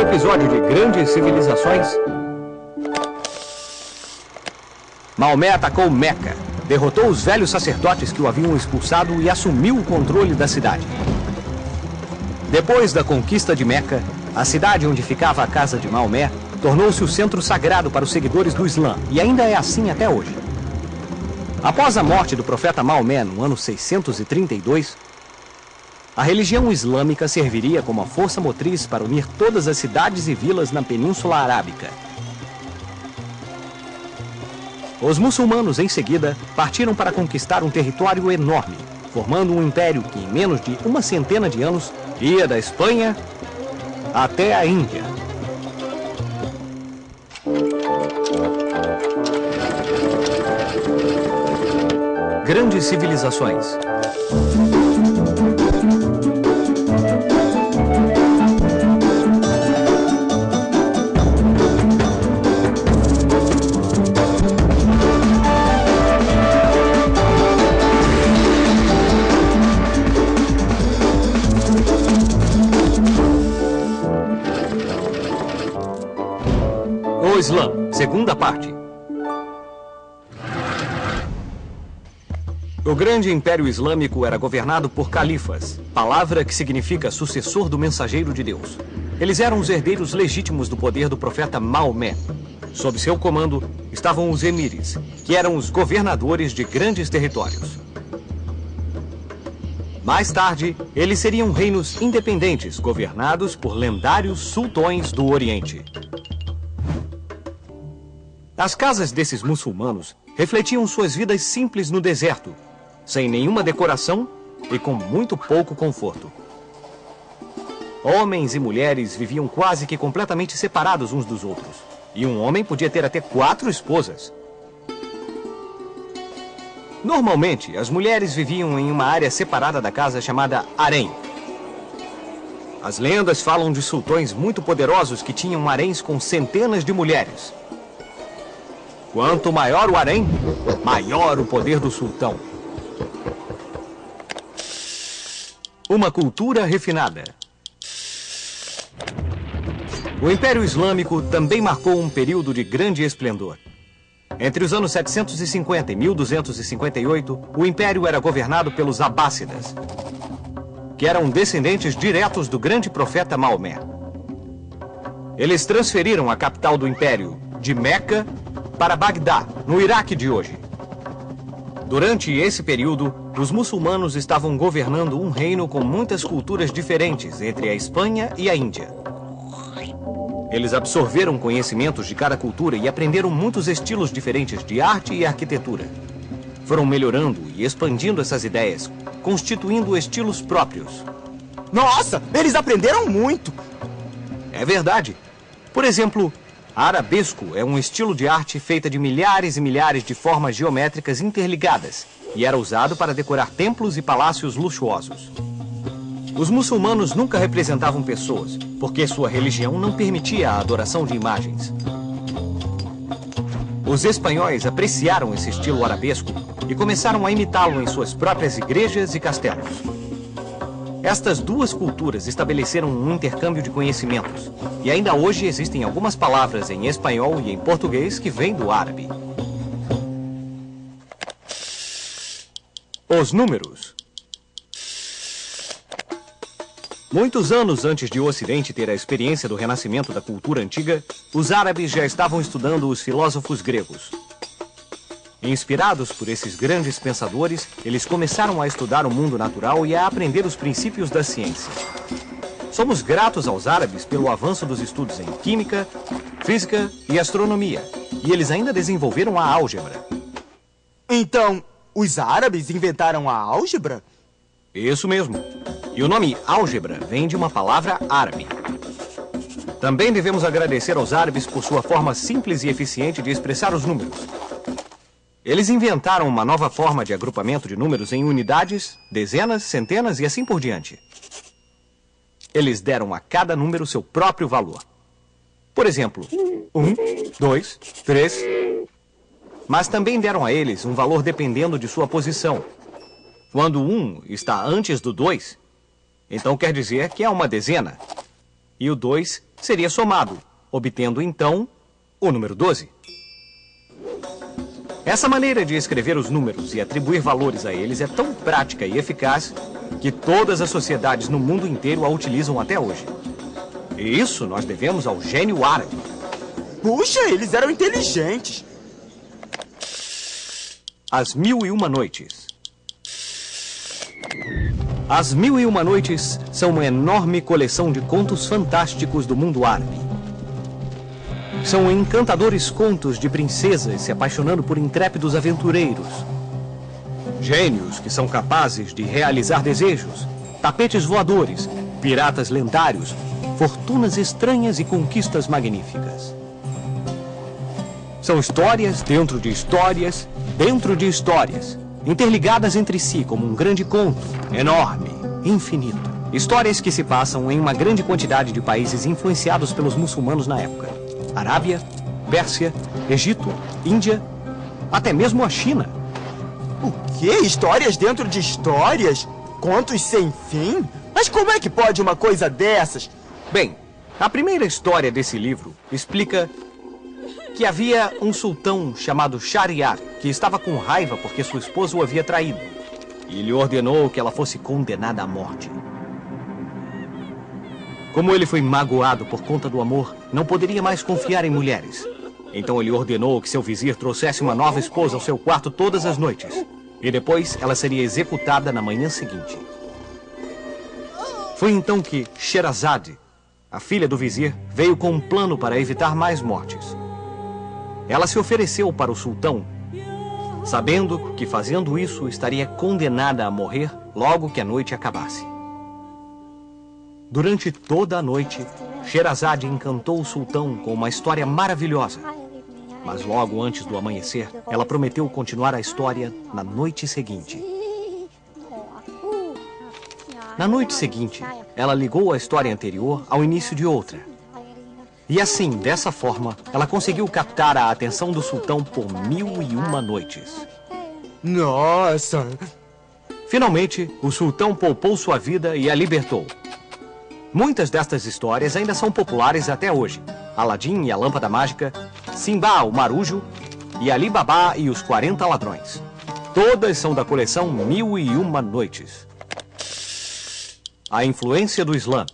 episódio de Grandes Civilizações, Maomé atacou Meca, derrotou os velhos sacerdotes que o haviam expulsado e assumiu o controle da cidade. Depois da conquista de Meca, a cidade onde ficava a casa de Maomé tornou-se o centro sagrado para os seguidores do Islã, e ainda é assim até hoje. Após a morte do profeta Maomé no ano 632, a religião islâmica serviria como a força motriz para unir todas as cidades e vilas na Península Arábica. Os muçulmanos, em seguida, partiram para conquistar um território enorme, formando um império que, em menos de uma centena de anos, ia da Espanha até a Índia. Grandes civilizações. O Islã, segunda parte. O grande império islâmico era governado por califas, palavra que significa sucessor do mensageiro de Deus. Eles eram os herdeiros legítimos do poder do profeta Maomé. Sob seu comando estavam os emires, que eram os governadores de grandes territórios. Mais tarde, eles seriam reinos independentes, governados por lendários sultões do Oriente. As casas desses muçulmanos refletiam suas vidas simples no deserto, sem nenhuma decoração e com muito pouco conforto. Homens e mulheres viviam quase que completamente separados uns dos outros, e um homem podia ter até 4 esposas. Normalmente, as mulheres viviam em uma área separada da casa chamada harém. As lendas falam de sultões muito poderosos que tinham haréns com centenas de mulheres. Quanto maior o harém, maior o poder do sultão. Uma cultura refinada. O Império Islâmico também marcou um período de grande esplendor. Entre os anos 750 e 1258, o Império era governado pelos Abássidas, que eram descendentes diretos do grande profeta Maomé. Eles transferiram a capital do Império de Meca para Bagdá, no Iraque de hoje. Durante esse período, os muçulmanos estavam governando um reino com muitas culturas diferentes entre a Espanha e a Índia. Eles absorveram conhecimentos de cada cultura e aprenderam muitos estilos diferentes de arte e arquitetura. Foram melhorando e expandindo essas ideias, constituindo estilos próprios. Nossa, eles aprenderam muito! É verdade. Por exemplo, arabesco é um estilo de arte feita de milhares e milhares de formas geométricas interligadas e era usado para decorar templos e palácios luxuosos. Os muçulmanos nunca representavam pessoas, porque sua religião não permitia a adoração de imagens. Os espanhóis apreciaram esse estilo arabesco e começaram a imitá-lo em suas próprias igrejas e castelos. Estas duas culturas estabeleceram um intercâmbio de conhecimentos, e ainda hoje existem algumas palavras em espanhol e em português que vêm do árabe. Os números. Muitos anos antes de o Ocidente ter a experiência do renascimento da cultura antiga, os árabes já estavam estudando os filósofos gregos. Inspirados por esses grandes pensadores, eles começaram a estudar o mundo natural e a aprender os princípios da ciência. Somos gratos aos árabes pelo avanço dos estudos em química, física e astronomia. E eles ainda desenvolveram a álgebra. Então, os árabes inventaram a álgebra? Isso mesmo. E o nome álgebra vem de uma palavra árabe. Também devemos agradecer aos árabes por sua forma simples e eficiente de expressar os números. Eles inventaram uma nova forma de agrupamento de números em unidades, dezenas, centenas e assim por diante. Eles deram a cada número seu próprio valor. Por exemplo, 1, 2, 3. Mas também deram a eles um valor dependendo de sua posição. Quando o 1 está antes do 2, então quer dizer que é uma dezena. E o 2 seria somado, obtendo então o número 12. Essa maneira de escrever os números e atribuir valores a eles é tão prática e eficaz que todas as sociedades no mundo inteiro a utilizam até hoje. E isso nós devemos ao gênio árabe. Puxa, eles eram inteligentes. As Mil e Uma Noites. As Mil e Uma Noites são uma enorme coleção de contos fantásticos do mundo árabe. São encantadores contos de princesas se apaixonando por intrépidos aventureiros. Gênios que são capazes de realizar desejos, tapetes voadores, piratas lendários, fortunas estranhas e conquistas magníficas. São histórias dentro de histórias, dentro de histórias, interligadas entre si como um grande conto, enorme, infinito. Histórias que se passam em uma grande quantidade de países influenciados pelos muçulmanos na época. Arábia, Pérsia, Egito, Índia, até mesmo a China. O quê? Histórias dentro de histórias? Contos sem fim? Mas como é que pode uma coisa dessas? Bem, a primeira história desse livro explica que havia um sultão chamado Shahryar que estava com raiva porque sua esposa o havia traído e lhe ordenou que ela fosse condenada à morte. Como ele foi magoado por conta do amor, não poderia mais confiar em mulheres. Então ele ordenou que seu vizir trouxesse uma nova esposa ao seu quarto todas as noites. E depois ela seria executada na manhã seguinte. Foi então que Sherazade, a filha do vizir, veio com um plano para evitar mais mortes. Ela se ofereceu para o sultão, sabendo que fazendo isso estaria condenada a morrer logo que a noite acabasse. Durante toda a noite, Sherazade encantou o sultão com uma história maravilhosa. Mas logo antes do amanhecer, ela prometeu continuar a história na noite seguinte. Na noite seguinte, ela ligou a história anterior ao início de outra. E assim, dessa forma, ela conseguiu captar a atenção do sultão por 1001 noites. Nossa! Finalmente, o sultão poupou sua vida e a libertou. Muitas destas histórias ainda são populares até hoje. Aladim e a Lâmpada Mágica, Simba, o Marujo e Ali Babá e os 40 Ladrões. Todas são da coleção 1001 Noites. A influência do Islã.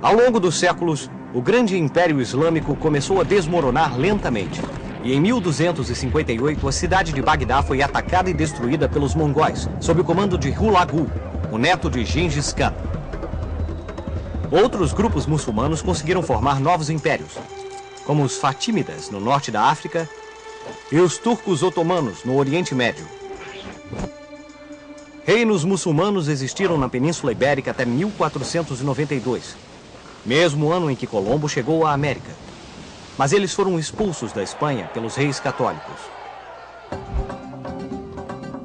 Ao longo dos séculos, o grande Império Islâmico começou a desmoronar lentamente. E em 1258, a cidade de Bagdá foi atacada e destruída pelos mongóis, sob o comando de Hulagu, o neto de Gengis Khan. Outros grupos muçulmanos conseguiram formar novos impérios, como os Fatímidas, no norte da África, e os turcos otomanos, no Oriente Médio. Reinos muçulmanos existiram na Península Ibérica até 1492, mesmo ano em que Colombo chegou à América. Mas eles foram expulsos da Espanha pelos reis católicos.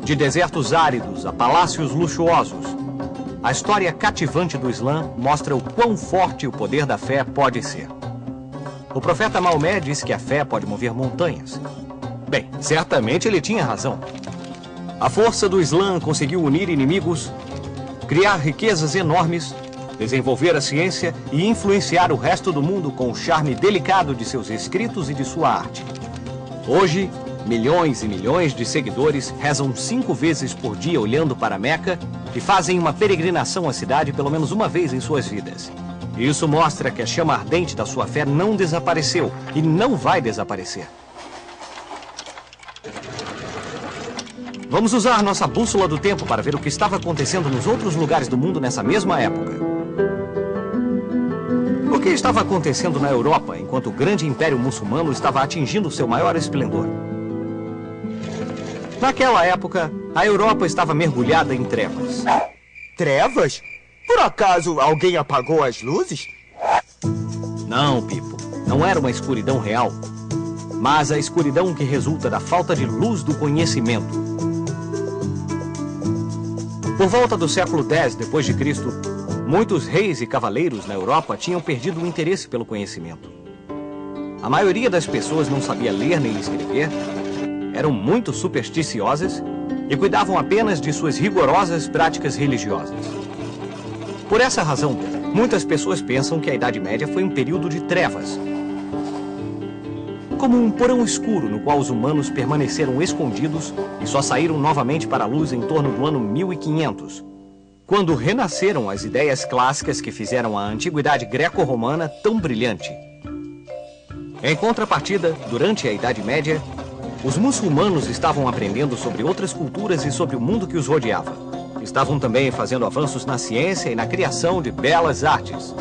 De desertos áridos a palácios luxuosos, a história cativante do Islã mostra o quão forte o poder da fé pode ser. O profeta Maomé disse que a fé pode mover montanhas. Bem, certamente ele tinha razão. A força do Islã conseguiu unir inimigos, criar riquezas enormes, desenvolver a ciência e influenciar o resto do mundo com o charme delicado de seus escritos e de sua arte. Hoje, milhões e milhões de seguidores rezam 5 vezes por dia olhando para Meca e fazem uma peregrinação à cidade pelo menos uma vez em suas vidas. Isso mostra que a chama ardente da sua fé não desapareceu e não vai desaparecer. Vamos usar nossa bússola do tempo para ver o que estava acontecendo nos outros lugares do mundo nessa mesma época. O que estava acontecendo na Europa enquanto o grande império muçulmano estava atingindo seu maior esplendor? Naquela época, a Europa estava mergulhada em trevas. Trevas? Por acaso alguém apagou as luzes? Não, Pipo. Não era uma escuridão real, mas a escuridão que resulta da falta de luz do conhecimento. Por volta do século X d.C., muitos reis e cavaleiros na Europa tinham perdido o interesse pelo conhecimento. A maioria das pessoas não sabia ler nem escrever, eram muito supersticiosas e cuidavam apenas de suas rigorosas práticas religiosas. Por essa razão, Muitas pessoas pensam que a Idade Média foi um período de trevas, como um porão escuro no qual os humanos permaneceram escondidos e só saíram novamente para a luz em torno do ano 1500, quando renasceram as ideias clássicas que fizeram a antiguidade greco-romana tão brilhante. Em contrapartida, durante a Idade Média, os muçulmanos estavam aprendendo sobre outras culturas e sobre o mundo que os rodeava. Estavam também fazendo avanços na ciência e na criação de belas artes.